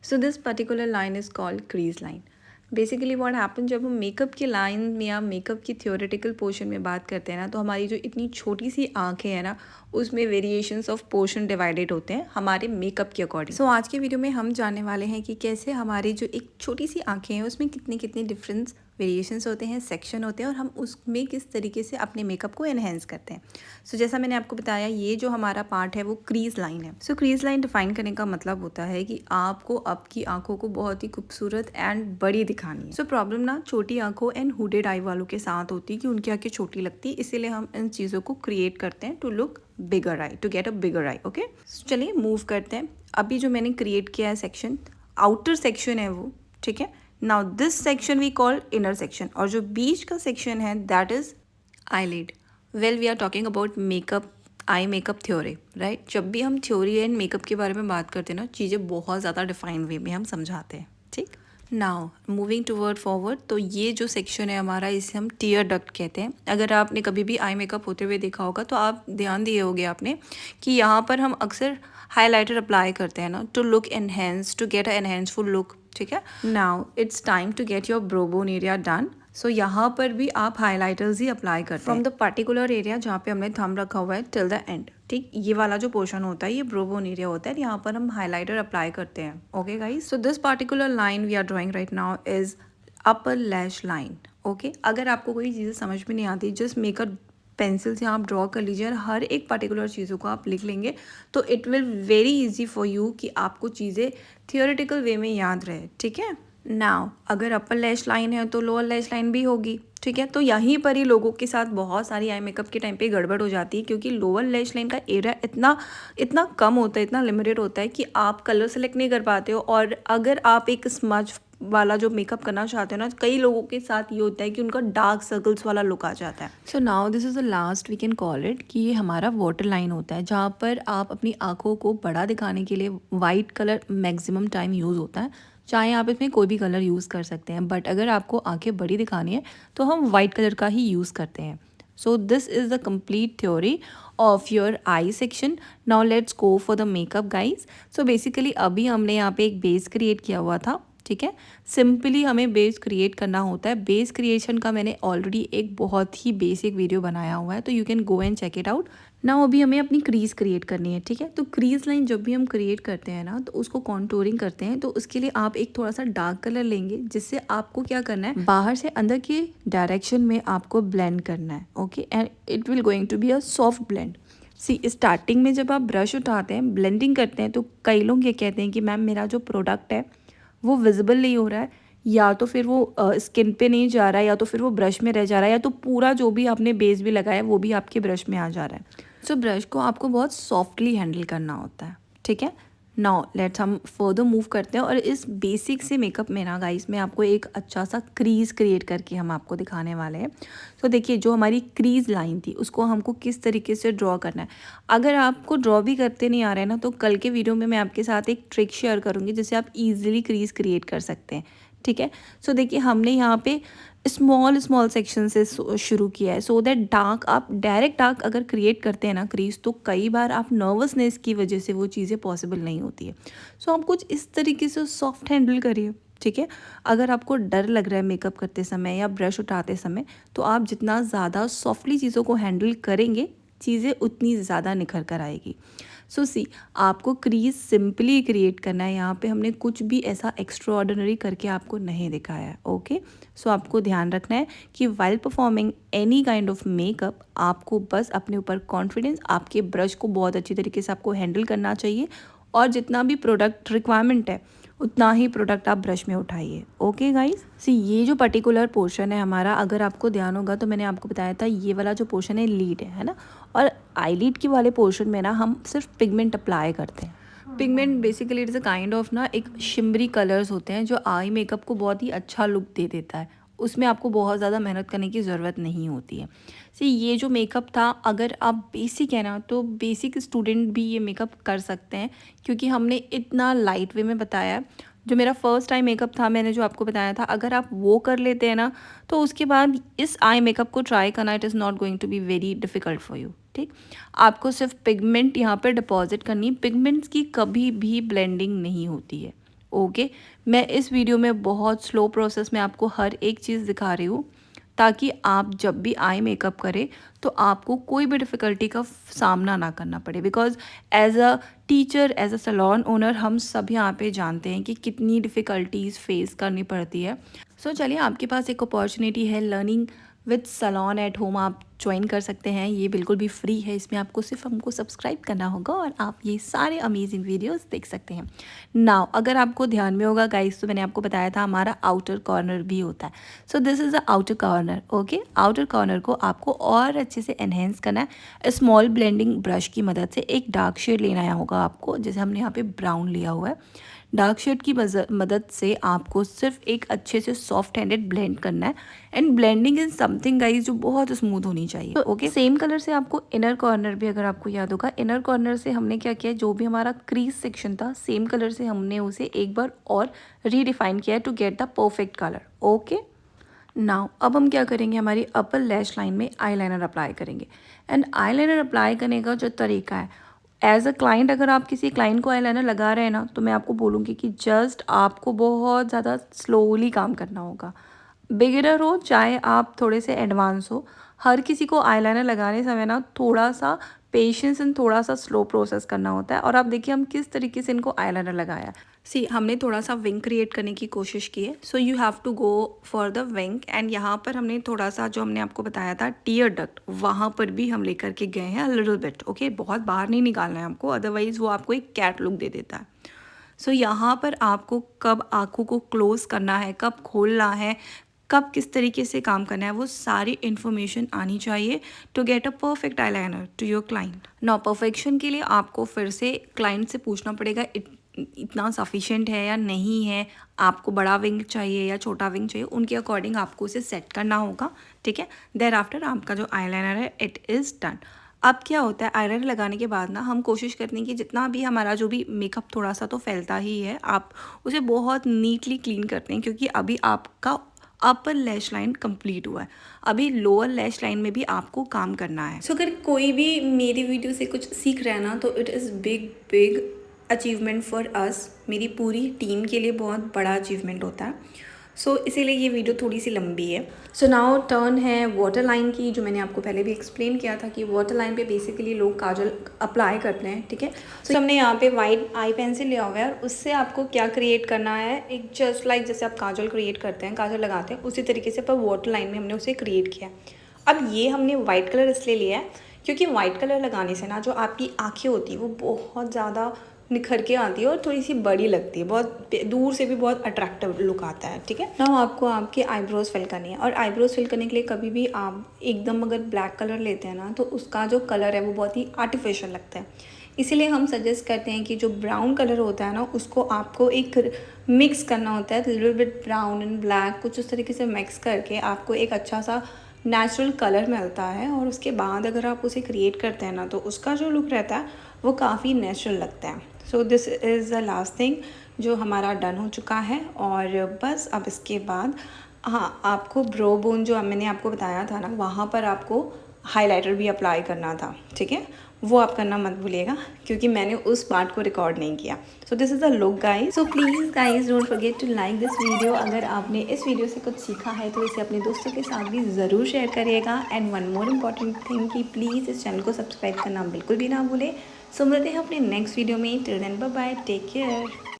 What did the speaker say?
So this particular line is called crease line. Basically what happen, जब हम makeup की line में या मेकअप की थियोरेटिकल पोर्शन में बात करते हैं ना, तो हमारी जो इतनी छोटी सी आंखें हैं ना, उसमें वेरिएशंस ऑफ पोर्शन डिवाइडेड होते हैं हमारे मेकअप के अकॉर्डिंग. सो आज के वीडियो में हम जानने वाले हैं कि कैसे हमारी जो एक छोटी सी आंखें हैं उसमें कितने कितने डिफरेंस वेरिएशंस होते हैं, सेक्शन होते हैं, और हम उसमें किस तरीके से अपने मेकअप को एनहेंस करते हैं. सो जैसा मैंने आपको बताया, ये जो हमारा पार्ट है वो क्रीज लाइन है. सो क्रीज लाइन डिफाइन करने का मतलब होता है कि आपको आपकी आंखों को बहुत ही खूबसूरत एंड बड़ी दिखानी है. सो प्रॉब्लम ना छोटी आंखों एंड हुडेड आई वालों के साथ होती है कि उनकी आंखें छोटी लगती है, इसीलिए हम इन चीज़ों को क्रिएट करते हैं to look bigger eye, to get a bigger eye. Okay, चलिए मूव करते हैं. अभी जो मैंने क्रिएट किया है सेक्शन, आउटर सेक्शन है वो, ठीक है. Now this section we call inner section, और जो बीच का सेक्शन है that is eyelid. Well, we are talking about makeup, eye makeup theory, right. जब भी हम थ्योरी एंड मेकअप के बारे में बात करते हैं ना, चीज़ें बहुत ज़्यादा डिफाइंड वे में हम समझाते हैं, ठीक. नाउ मूविंग टूवर्ड फॉरवर्ड, तो ये जो सेक्शन है हमारा, इसे हम टीयर डक्ट कहते हैं. अगर आपने कभी भी आई मेकअप होते हुए देखा होगा तो आप ध्यान दिए होगे आपने कि यहाँ पर हम अक्सर हाईलाइटर अप्लाई करते हैं ना, to look enhance, to get a enhanceful look, ठीक है. Now it's time to get your brow bone area done. So यहाँ पर भी आप हाइलाइटर्स ही अप्लाई करते हैं फ्रॉम द पर्टिकुलर एरिया जहाँ पे हमने थंब रखा हुआ है टिल द एंड, ठीक. ये वाला जो पोर्शन होता है ये ब्रो बोन एरिया होता है, यहाँ पर हम हाइलाइटर अप्लाई करते हैं. Okay guys, so this particular line we are drawing right now is upper lash line. Okay, अगर आपको कोई चीज़ें समझ में नहीं आती, जस्ट मेक अ पेंसिल से आप ड्रॉ कर लीजिए और हर एक पर्टिकुलर चीज़ों को आप लिख लेंगे, तो it will very easy for you कि आपको चीज़ें थियोरेटिकल वे में याद रहे, ठीक है. नाउ अगर अपर लैश लाइन है तो लोअर लैश लाइन भी होगी, ठीक है. तो यहीं पर ही लोगों के साथ बहुत सारी आई मेकअप के टाइम पे गड़बड़ हो जाती है, क्योंकि लोअर लैश लाइन का एरिया इतना इतना कम होता है, इतना लिमिटेड होता है कि आप कलर सेलेक्ट नहीं कर पाते हो. और अगर आप एक स्मज वाला जो मेकअप करना चाहते हो ना, कई लोगों के साथ ये होता है कि उनका डार्क सर्कल्स वाला लुक आ जाता है. So now this is the last we can call it, कि ये हमारा वाटर लाइन होता है, जहाँ पर आप अपनी आंखों को बड़ा दिखाने के लिए white colour maximum time use होता है. चाहे आप इसमें कोई भी कलर यूज़ कर सकते हैं, बट अगर आपको आंखें बड़ी दिखानी है तो हम वाइट कलर का ही यूज़ करते हैं. सो this is the complete theory of your I section. Now let's go for the makeup guys. So basically अभी हमने यहाँ पे एक बेस क्रिएट किया हुआ था, ठीक है. सिंपली हमें बेस क्रिएट करना होता है. बेस क्रिएशन का मैंने ऑलरेडी एक बहुत ही बेसिक वीडियो बनाया हुआ है, तो you can go and check it out. ना अभी हमें अपनी क्रीज क्रिएट करनी है, ठीक है. तो क्रीज लाइन जब भी हम क्रिएट करते हैं ना, तो उसको कॉन्टूरिंग करते हैं, तो उसके लिए आप एक थोड़ा सा डार्क कलर लेंगे, जिससे आपको क्या करना है, बाहर से अंदर के डायरेक्शन में आपको ब्लेंड करना है. Okay, and it will going to be a soft blend. See, starting में जब आप ब्रश उठाते हैं, ब्लेंडिंग करते हैं, तो कई लोग ये कहते हैं कि मैम मेरा जो प्रोडक्ट है वो विजिबल नहीं हो रहा है, या तो फिर वो स्किन पे नहीं जा रहा है, या तो फिर वो ब्रश में रह जा रहा है, या तो पूरा जो भी आपने बेस भी लगाया है वो भी आपके ब्रश में आ जा रहा है. सो ब्रश को आपको बहुत सॉफ्टली हैंडल करना होता है, ठीक है. नाउ लेट्स हम फर्दर मूव करते हैं, और इस बेसिक से मेकअप में ना गाइस, मैं आपको एक अच्छा सा क्रीज क्रिएट करके हम आपको दिखाने वाले हैं. तो देखिए, जो हमारी क्रीज लाइन थी उसको हमको किस तरीके से ड्रॉ करना है. अगर आपको ड्रॉ भी करते नहीं आ रहा है ना, तो कल के वीडियो में मैं आपके साथ एक ट्रिक शेयर करूँगी जिससे आप ईजिली क्रीज क्रिएट कर सकते हैं, ठीक है. सो देखिए, हमने यहाँ पे स्मॉल स्मॉल सेक्शन से शुरू किया है, सो दैट डार्क, आप डायरेक्ट डार्क अगर क्रिएट करते हैं ना क्रीज, तो कई बार आप नर्वसनेस की वजह से वो चीज़ें पॉसिबल नहीं होती है. सो आप कुछ इस तरीके से सॉफ्ट हैंडल करिए, ठीक है. अगर आपको डर लग रहा है मेकअप करते समय या ब्रश उठाते समय, तो आप जितना ज़्यादा सॉफ्टली चीज़ों को हैंडल करेंगे, चीज़ें उतनी ज़्यादा निखर कर आएगी. सो सी, आपको क्रीज सिंपली क्रिएट करना है. यहाँ पे हमने कुछ भी ऐसा एक्स्ट्रा ऑर्डिनरी करके आपको नहीं दिखाया है. ओके, सो आपको ध्यान रखना है कि while performing any kind of makeup, आपको बस अपने ऊपर कॉन्फिडेंस, आपके ब्रश को बहुत अच्छी तरीके से आपको हैंडल करना चाहिए, और जितना भी प्रोडक्ट रिक्वायरमेंट है उतना ही प्रोडक्ट आप ब्रश में उठाइए. ओके गाइस, सी ये जो पर्टिकुलर पोर्शन है हमारा, अगर आपको ध्यान होगा तो मैंने आपको बताया था ये वाला जो पोर्शन है लीड है ना, और आई लीड के वाले पोर्शन में ना हम सिर्फ पिगमेंट अप्लाई करते हैं. Pigment basically it's a kind of ना एक शिमरी कलर्स होते हैं जो आई मेकअप को बहुत ही अच्छा लुक दे देता है. उसमें आपको बहुत ज़्यादा मेहनत करने की ज़रूरत नहीं होती है. सी, ये जो मेकअप था, अगर आप बेसिक है ना, तो बेसिक स्टूडेंट भी ये मेकअप कर सकते हैं, क्योंकि हमने इतना लाइट वे में बताया है. जो मेरा फर्स्ट टाइम मेकअप था, मैंने जो आपको बताया था, अगर आप वो कर लेते हैं ना, तो उसके बाद इस आई मेकअप को ट्राई करना, it is not going to be very difficult for you, ठीक. आपको सिर्फ पिगमेंट यहाँ पर डिपॉजिट करनी है. पिगमेंट्स की कभी भी ब्लेंडिंग नहीं होती है. ओके, मैं इस वीडियो में बहुत स्लो प्रोसेस में आपको हर एक चीज़ दिखा रही हूँ ताकि आप जब भी आई मेकअप करें तो आपको कोई भी डिफ़िकल्टी का सामना ना करना पड़े। Because as a teacher, as a salon owner हम सब यहाँ पे जानते हैं कि कितनी डिफ़िकल्टीज़ फेस करनी पड़ती है। सो चलिए, आपके पास एक अपॉर्चुनिटी है learning with salon at home, आप ज्वाइन कर सकते हैं। ये बिल्कुल भी फ्री है, इसमें आपको सिर्फ हमको सब्सक्राइब करना होगा और आप ये सारे अमेजिंग वीडियोस देख सकते हैं। नाउ अगर आपको ध्यान में होगा गाइस, तो मैंने आपको बताया था हमारा आउटर कॉर्नर भी होता है। सो this is the outer corner. Okay, outer corner को आपको और अच्छे से एनहेंस करना है। स्मॉल ब्लेंडिंग ब्रश की मदद से एक डार्क शेड लेना होगा आपको, जैसे हमने यहाँ पे ब्राउन लिया हुआ है। डार्क शेड की मदद से आपको सिर्फ एक अच्छे से सॉफ्ट हैंडेड ब्लेंड करना है। And blending is something guys जो बहुत स्मूथ होनी चाहिए। ओके, सेम कलर से आपको इनर कॉर्नर भी, अगर आपको याद होगा, इनर कॉर्नर से हमने क्या किया, जो भी हमारा क्रीज सेक्शन था सेम कलर से हमने उसे एक बार और रीडिफाइन किया to get the perfect colour. Okay, now अब हम क्या करेंगे, हमारी अपर लैश लाइन में आईलाइनर अप्लाई करेंगे। एंड आईलाइनर अप्लाई करने का जो तरीका है, एज अ क्लाइंट, अगर आप किसी क्लाइंट को आईलाइनर लगा रहे हैं ना, तो मैं आपको बोलूँगी कि जस्ट आपको बहुत ज़्यादा स्लोली काम करना होगा। बिगिनर हो चाहे आप थोड़े से एडवांस हो, हर किसी को आईलाइनर लगाने समय ना थोड़ा सा पेशेंस एंड थोड़ा सा स्लो प्रोसेस करना होता है। और आप देखिए हम किस तरीके से इनको आईलाइनर लगाया। सी, हमने थोड़ा सा विंग क्रिएट करने की कोशिश की है। So you have to go for the wing. And यहाँ पर हमने थोड़ा सा, जो हमने आपको बताया था टीयर डक्ट, वहाँ पर भी हम लेकर के गए हैं लिटिल बिट। ओके, बहुत बाहर नहीं निकालना है हमको, अदरवाइज वो आपको एक कैट लुक दे देता है। सो यहाँ पर आपको कब आँखों को क्लोज करना है, कब खोलना है, कब किस तरीके से काम करना है, वो सारी इन्फॉर्मेशन आनी चाहिए to get a perfect eyeliner to your client. Now perfection के लिए आपको फिर से क्लाइंट से पूछना पड़ेगा इतना सफिशिएंट है या नहीं है, आपको बड़ा विंग चाहिए या छोटा विंग चाहिए, उनके अकॉर्डिंग आपको उसे सेट करना होगा। ठीक है, देयर आफ्टर आपका जो आईलाइनर है इट इज़ डन। अब क्या होता है, आयरन लगाने के बाद ना हम कोशिश करते हैं कि जितना भी हमारा जो भी मेकअप थोड़ा सा तो फैलता ही है, आप उसे बहुत नीटली क्लीन करते हैं, क्योंकि अभी आपका अपर लैश लाइन कंप्लीट हुआ है, अभी लोअर लैश लाइन में भी आपको काम करना है। सो अगर कोई भी मेरी वीडियो से कुछ सीख रहा है ना, तो it is big big achievement for us. मेरी पूरी टीम के लिए बहुत बड़ा अचीवमेंट होता है। सो इसीलिए ये वीडियो थोड़ी सी लंबी है। सो नाउ टर्न है वाटर लाइन की, जो मैंने आपको पहले भी एक्सप्लेन किया था कि वाटर लाइन पे बेसिकली लोग काजल अप्लाई करते हैं। ठीक है, सो हमने यहाँ पे वाइट आई पेंसिल लिया हुआ है और उससे आपको क्या क्रिएट करना है, एक जस्ट लाइक जैसे आप काजल क्रिएट करते हैं, काजल लगाते हैं, उसी तरीके से पर वाटर लाइन में हमने उसे क्रिएट किया। अब ये हमने वाइट कलर इसलिए लिया है क्योंकि वाइट कलर लगाने से ना जो आपकी आँखें होती है वो बहुत ज़्यादा निखर के आती है और थोड़ी सी बड़ी लगती है, बहुत दूर से भी बहुत अट्रैक्टिव लुक आता है। ठीक है, नाउ आपको आपके आईब्रोज फिल करनी है। और आईब्रोज फिल करने के लिए कभी भी आप एकदम अगर ब्लैक कलर लेते हैं ना, तो उसका जो कलर है वो बहुत ही आर्टिफिशियल लगता है। इसीलिए हम सजेस्ट करते हैं कि जो ब्राउन कलर होता है ना, उसको आपको एक मिक्स करना होता है, little bit brown and black, कुछ उस तरीके से मिक्स करके आपको एक अच्छा सा नेचुरल कलर मिलता है। और उसके बाद अगर आप उसे क्रिएट करते हैं ना, तो उसका जो लुक रहता है वो काफ़ी नेचुरल लगता है। सो this is the last thing जो हमारा डन हो चुका है। और बस अब इसके बाद हाँ, आपको ब्रो बोन जो मैंने आपको बताया था ना, वहाँ पर आपको हाइलाइटर भी अप्लाई करना था। ठीक है, वो आप करना मत भूलिएगा, क्योंकि मैंने उस पार्ट को रिकॉर्ड नहीं किया। So this is the look guys. So please guys don't forget to like this video. अगर आपने इस वीडियो से कुछ सीखा है तो इसे अपने दोस्तों के साथ भी ज़रूर शेयर करिएगा। And one more important thing कि प्लीज़ इस चैनल को सब्सक्राइब करना बिल्कुल भी ना भूलें। सो मिलते हैं अपने नेक्स्ट वीडियो में। Till then bye bye, take care.